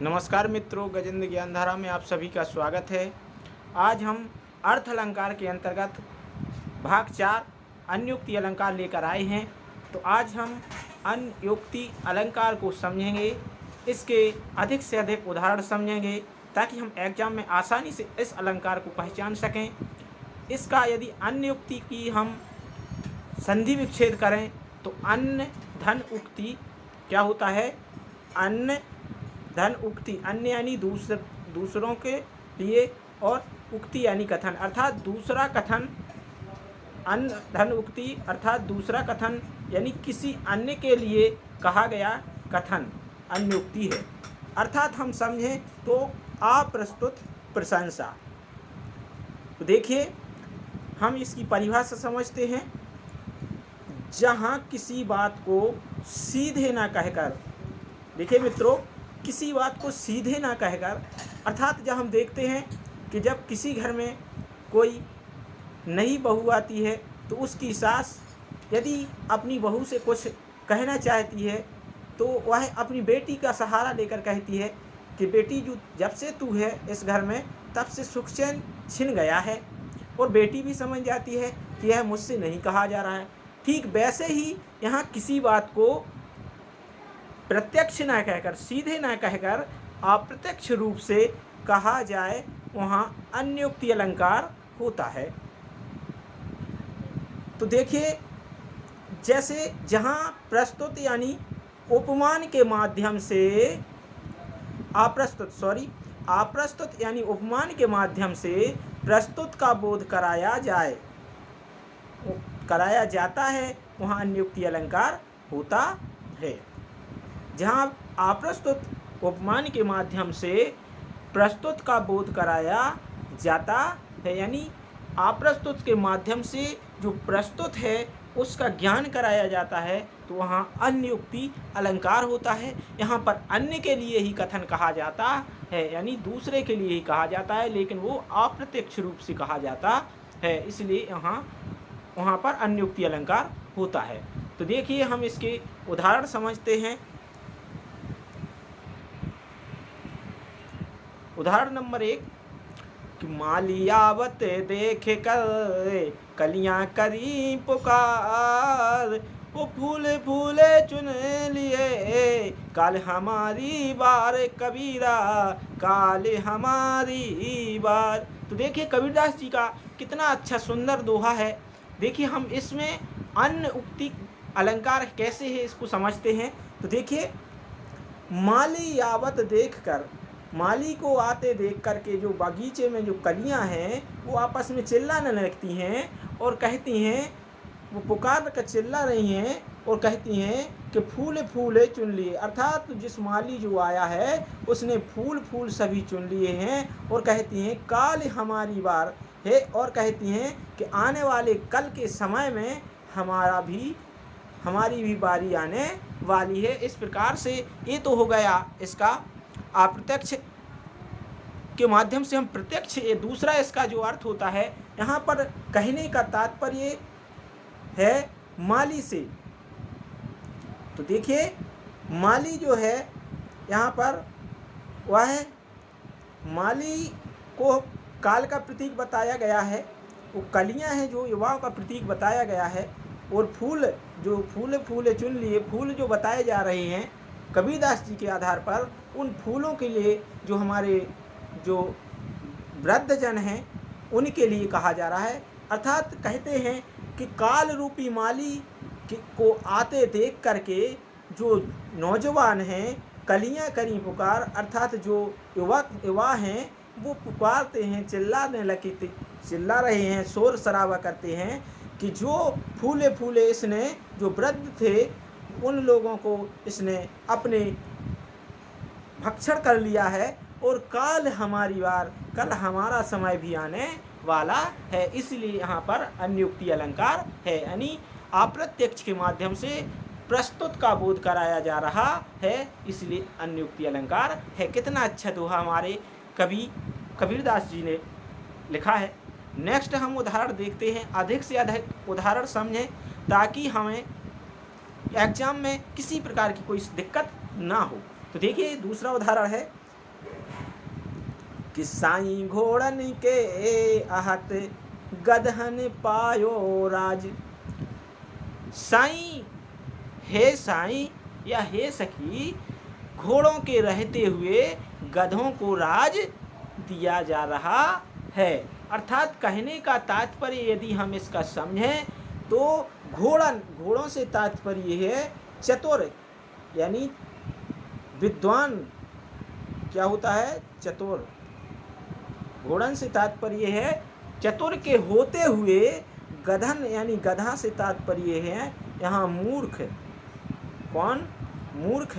नमस्कार मित्रों, गजेंद्र ज्ञानधारा में आप सभी का स्वागत है। आज हम अर्थ अलंकार के अंतर्गत भाग 4 अन्योक्ति अलंकार लेकर आए हैं। तो आज हम अन्योक्ति अलंकार को समझेंगे, इसके अधिक से अधिक उदाहरण समझेंगे ताकि हम एग्जाम में आसानी से इस अलंकार को पहचान सकें। इसका यदि अन्योक्ति की हम संधि विच्छेद करें तो अन्न धन उक्ति क्या होता है? अन्न धन उक्ति, अन्य यानी दूसरों के लिए, और उक्ति यानी कथन, अर्थात दूसरा कथन। अन्न धन उक्ति अर्थात दूसरा कथन यानी किसी अन्य के लिए कहा गया कथन अन्योक्ति है। अर्थात हम समझें तो अप्रस्तुत प्रशंसा। तो देखिए, हम इसकी परिभाषा समझते हैं। जहाँ किसी बात को सीधे ना कहकर, देखिए मित्रों, किसी बात को सीधे ना कहकर, अर्थात जब हम देखते हैं कि जब किसी घर में कोई नई बहू आती है तो उसकी सास यदि अपनी बहू से कुछ कहना चाहती है तो वह अपनी बेटी का सहारा लेकर कहती है कि बेटी, जो जब से तू है इस घर में तब से सुख चैन छिन गया है। और बेटी भी समझ जाती है कि यह मुझसे नहीं कहा जा रहा है। ठीक वैसे ही यहाँ किसी बात को प्रत्यक्ष न कहकर, सीधे न कहकर अप्रत्यक्ष रूप से कहा जाए, वहाँ अन्योक्ति अलंकार होता है। तो देखिए, जैसे जहाँ प्रस्तुत यानी उपमान के माध्यम से अप्रस्तुत यानी उपमान के माध्यम से प्रस्तुत का बोध कराया जाता है, वहाँ अन्योक्ति अलंकार होता है। जहाँ अप्रस्तुत उपमान के माध्यम से प्रस्तुत का बोध कराया जाता है, यानी अप्रस्तुत के माध्यम से जो प्रस्तुत है उसका ज्ञान कराया जाता है, तो वहाँ अन्योक्ति अलंकार होता है। यहाँ पर अन्य के लिए ही कथन कहा जाता है, यानी दूसरे के लिए ही कहा जाता है, लेकिन वो अप्रत्यक्ष रूप से कहा जाता है, इसलिए वहाँ पर अन्योक्ति अलंकार होता है। तो देखिए, हम इसके उदाहरण समझते हैं। उदाहरण नंबर 1 कि माली आवत देख कर कलियां करी पुकार, वो फूले फूले चुन लिए काल हमारी बार कबीरा, काल हमारी बार। तो देखिए, कबीरदास जी का कितना अच्छा सुंदर दोहा है। देखिए, हम इसमें अन्य उक्ति अलंकार कैसे है इसको समझते हैं। तो देखिए, माली आवत देख कर, माली को आते देख करके जो बगीचे में जो कलियां हैं वो आपस में चिल्लाने लगती हैं और कहती हैं, वो पुकार कर चिल्ला रही हैं और कहती हैं कि फूल फूले चुन लिए, अर्थात जिस माली जो आया है उसने फूल फूल सभी चुन लिए हैं, और कहती हैं काल हमारी बार है, और कहती हैं कि आने वाले कल के समय में हमारी भी बारी आने वाली है। इस प्रकार से ये तो हो गया इसका अप्रत्यक्ष के माध्यम से हम प्रत्यक्ष, ये दूसरा इसका जो अर्थ होता है, यहाँ पर कहने का तात्पर्य है माली से। तो देखिए, माली जो है यहाँ पर वह माली को काल का प्रतीक बताया गया है, वो कलियाँ हैं जो युवाओं का प्रतीक बताया गया है, और फूल जो फूले चुन लिए, फूल जो बताए जा रहे हैं कबीरदास जी के आधार पर, उन फूलों के लिए जो हमारे जो वृद्धजन हैं उनके लिए कहा जा रहा है। अर्थात कहते हैं कि काल रूपी माली को आते देख करके जो नौजवान हैं कलियां करी पुकार, अर्थात जो युवा हैं वो पुकारते हैं, चिल्ला रहे हैं, शोर शराबा करते हैं कि जो फूले फूले इसने, जो वृद्ध थे उन लोगों को इसने अपने भक्षण कर लिया है, और काल हमारी बार, कल हमारा समय भी आने वाला है। इसलिए यहाँ पर अन्योक्ति अलंकार है, यानी अप्रत्यक्ष के माध्यम से प्रस्तुत का बोध कराया जा रहा है, इसलिए अन्योक्ति अलंकार है। कितना अच्छा दोहा हमारे कबीरदास जी ने लिखा है। नेक्स्ट हम उदाहरण देखते हैं, अधिक से अधिक उदाहरण समझें ताकि हमें एग्जाम में किसी प्रकार की कोई दिक्कत ना हो। तो देखिए, दूसरा उदाहरण है कि साईं घोड़न के आहत गदहन पायो राज। साईं, हे साईं या हे सखी, घोड़ों के रहते हुए गधों को राज दिया जा रहा है। अर्थात कहने का तात्पर्य यदि हम इसका समझें तो घोड़ों से तात्पर्य है चतुर, यानी विद्वान। क्या होता है? चतुर। घोड़न से तात्पर्य है चतुर के होते हुए, गधन यानी गधा से तात्पर्य है यहाँ मूर्ख। कौन? मूर्ख।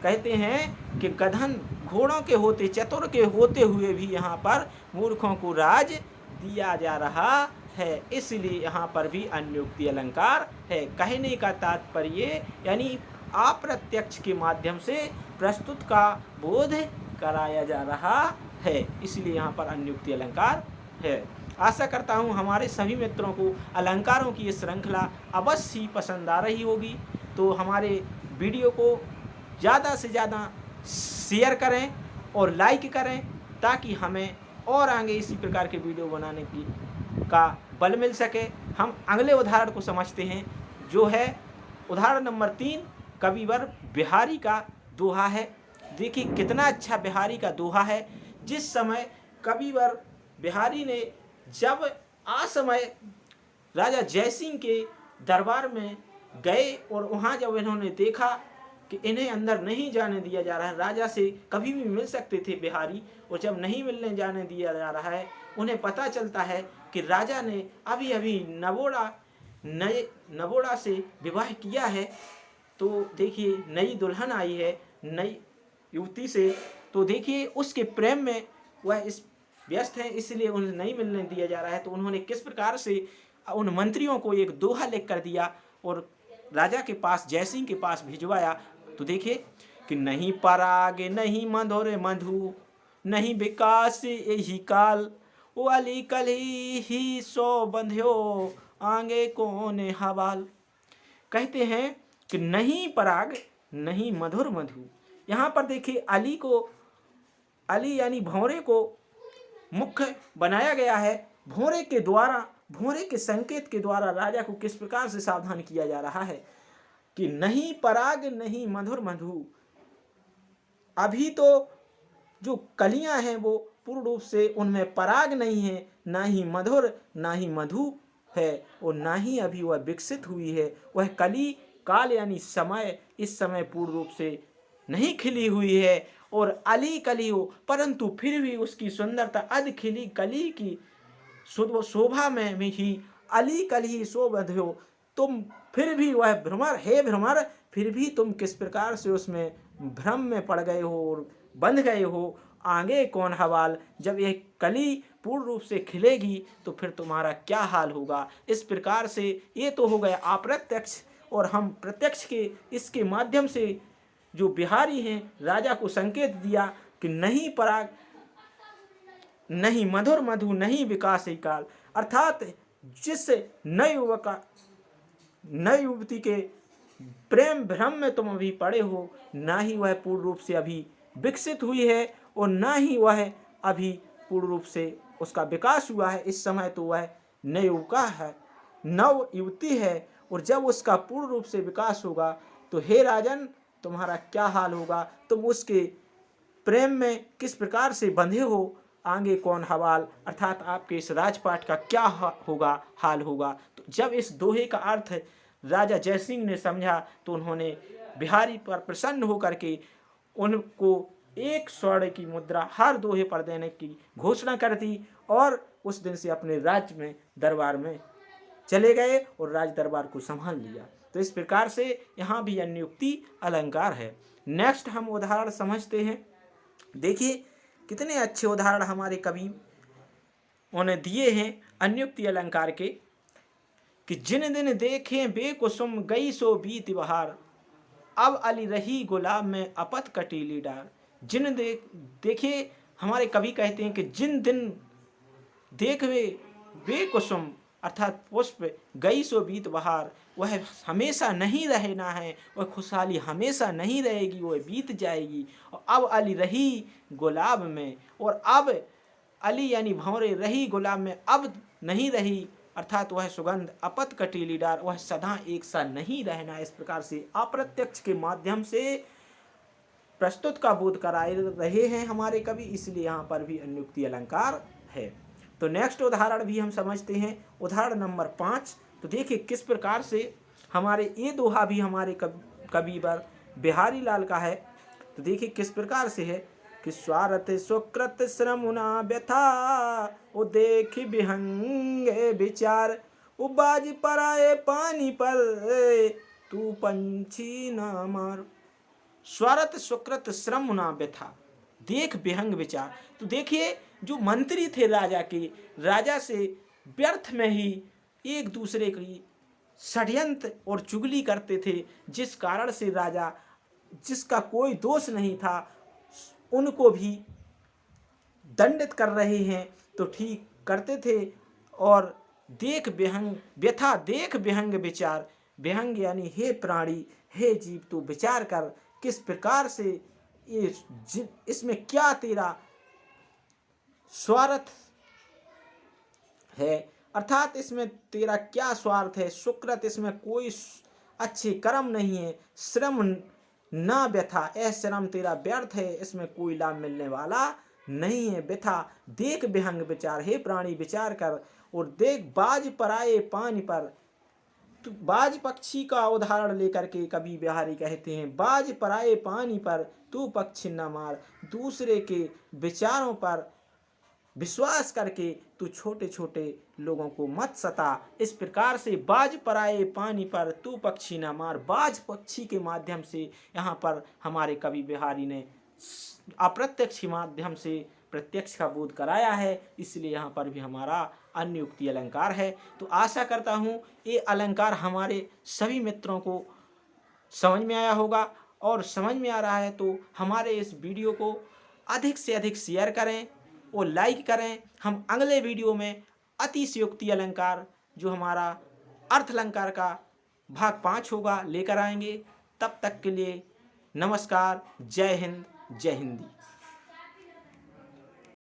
कहते हैं कि गधन घोड़ों के होते, चतुर के होते हुए भी यहाँ पर मूर्खों को राज दिया जा रहा है, इसलिए यहाँ पर भी अन्योक्ति अलंकार है। कहने का तात्पर्य यानी अप्रत्यक्ष के माध्यम से प्रस्तुत का बोध कराया जा रहा है, इसलिए यहाँ पर अन्योक्ति अलंकार है। आशा करता हूँ हमारे सभी मित्रों को अलंकारों की ये श्रृंखला अवश्य ही पसंद आ रही होगी। तो हमारे वीडियो को ज़्यादा से ज़्यादा शेयर करें और लाइक करें, ताकि हमें और आगे इसी प्रकार के वीडियो बनाने का बल मिल सके। हम अगले उदाहरण को समझते हैं, जो है उदाहरण नंबर 3, कविवर बिहारी का दोहा है। देखिए कितना अच्छा बिहारी का दोहा है। जिस समय कविवर बिहारी ने जब असमय राजा जयसिंह के दरबार में गए और वहाँ जब इन्होंने देखा कि इन्हें अंदर नहीं जाने दिया जा रहा है, राजा से कभी भी मिल सकते थे बिहारी, और जब नहीं मिलने जाने दिया जा रहा है, उन्हें पता चलता है कि राजा ने अभी अभी नवोड़ा से विवाह किया है। तो देखिए नई दुल्हन आई है नई युवती से, तो देखिए उसके प्रेम में वह इस व्यस्त है, इसलिए उन्हें नहीं मिलने दिया जा रहा है। तो उन्होंने किस प्रकार से उन मंत्रियों को एक दोहा लिख कर दिया और राजा के पास, जयसिंह के पास भिजवाया। तो देखिए कि नहीं पराग नहीं मधुर मधु, नहीं विकास यही काल, वो अली कली ही सो बंध्यो आगे कौन हवाल। कहते हैं कि नहीं पराग नहीं मधुर मधु। यहाँ पर देखिए अली यानी भौरे को मुख्य बनाया गया है। भौरे के द्वारा, भौरे के संकेत के द्वारा राजा को किस प्रकार से सावधान किया जा रहा है कि नहीं पराग नहीं मधुर मधु। अभी तो जो कलियां हैं वो पूर्ण रूप से उनमें पराग नहीं है, ना ही मधुर ना ही मधु है, और ना ही अभी वह विकसित हुई है। वह कली काल यानी समय इस समय पूर्ण रूप से नहीं खिली हुई है, और अली कली हो, परंतु फिर भी उसकी सुंदरता अध खिली कली की शोभा में ही अली कली शोभा हो। तुम फिर भी वह भ्रमर, हे भ्रमर, फिर भी तुम किस प्रकार से उसमें भ्रम में पड़ गए हो और बंध गए हो। आगे कौन हवाल, जब यह कली पूर्ण रूप से खिलेगी तो फिर तुम्हारा क्या हाल होगा। इस प्रकार से ये तो हो गया अप्रत्यक्ष, और हम प्रत्यक्ष के इसके माध्यम से जो बिहारी हैं राजा को संकेत दिया कि नहीं पराग नहीं मधुर मधु नहीं विकास ही काल। अर्थात जिस नए युवती के प्रेम भ्रम में तुम अभी पड़े हो, ना ही वह पूर्ण रूप से अभी विकसित हुई है और ना ही वह अभी पूर्ण रूप से उसका विकास हुआ है। इस समय तो वह नवयुवका है, नव युवती है, और जब उसका पूर्ण रूप से विकास होगा तो हे राजन तुम्हारा क्या हाल होगा। तुम उसके प्रेम में किस प्रकार से बंधे हो, आगे कौन हवाल, अर्थात आपके इस राजपाट का क्या होगा, हाल होगा। तो जब इस दोहे का अर्थ राजा जयसिंह ने समझा तो उन्होंने बिहारी पर प्रसन्न होकर के उनको 1 स्वर्ण की मुद्रा हर दोहे पर देने की घोषणा कर दी, और उस दिन से अपने राज्य में दरबार में चले गए और राज दरबार को संभाल लिया। तो इस प्रकार से यहाँ भी अन्योक्ति अलंकार है। नेक्स्ट हम उदाहरण समझते हैं। देखिए कितने अच्छे उदाहरण हमारे कवि उन्हें दिए हैं अन्योक्ति अलंकार के, कि जिन दिन देखें बेकुसुम गई सो बीत बहार, अब अली रही गुलाब में अपत कटीली डार। जिन देखिए हमारे कवि कहते हैं कि जिन दिन देखवे बेकुसुम अर्थात पुष्प गई सो बीत बहार, वह हमेशा नहीं रहना है, वह खुशहाली हमेशा नहीं रहेगी, वह बीत जाएगी। और अब अली रही गुलाब में, और अब अली यानी भंवरे रही गुलाब में, अब नहीं रही, अर्थात वह सुगंध अपत कटीलीदार, वह सदा एक सा नहीं रहना। इस प्रकार से अप्रत्यक्ष के माध्यम से प्रस्तुत का बोध कराए रहे हैं हमारे कवि, इसलिए यहाँ पर भी अन्युक्ति अलंकार है। तो नेक्स्ट उदाहरण भी हम समझते हैं, उदाहरण नंबर 5। तो देखिए किस प्रकार से हमारे ये दोहा भी हमारे कविवर बिहारी लाल का है। तो देखिए किस प्रकार से है कि स्वार्थ सुकृत श्रमुना व्यथा, ओ देख विहंगे विचार, उबाज पराए पानी पर, तू पंछी न मार। स्वार्थ सुकृत श्रम ना व्यथा, देख विहंग विचार। तो देखिए जो मंत्री थे राजा के, राजा से व्यर्थ में ही एक दूसरे की षड्यंत्र और चुगली करते थे, जिस कारण से राजा जिसका कोई दोष नहीं था उनको भी दंडित कर रहे हैं, तो ठीक करते थे। और देख विहंग व्यथा, देख विहंग विचार, विहंग यानी हे प्राणी, हे जीव, तू विचार कर किस प्रकार से इसमें क्या तेरा स्वार्थ है, अर्थात इसमें तेरा क्या स्वार्थ है। सुकृत, इसमें कोई अच्छे कर्म नहीं है। श्रम ना व्यथा, यह श्रम तेरा व्यर्थ है, इसमें कोई लाभ मिलने वाला नहीं है। व्यथा, देख विहंग विचार, हे प्राणी विचार कर। और देख बाज पराए पानी पर, तो बाज पक्षी का उदाहरण लेकर के कवि बिहारी कहते हैं, बाज पराए पानी पर तू पक्षी न मार, दूसरे के विचारों पर विश्वास करके तू छोटे छोटे लोगों को मत सता। इस प्रकार से बाज पराए पानी पर तू पक्षी न मार, बाज पक्षी के माध्यम से यहाँ पर हमारे कवि बिहारी ने अप्रत्यक्ष के माध्यम से प्रत्यक्ष का बोध कराया है, इसलिए यहाँ पर भी हमारा अन्युक्ति अलंकार है। तो आशा करता हूँ ये अलंकार हमारे सभी मित्रों को समझ में आया होगा, और समझ में आ रहा है तो हमारे इस वीडियो को अधिक से अधिक शेयर करें और लाइक करें। हम अगले वीडियो में अतिशयोक्ति अलंकार जो हमारा अर्थ अलंकार का भाग 5 होगा लेकर आएंगे। तब तक के लिए नमस्कार, जय हिंद, जय हिंदी।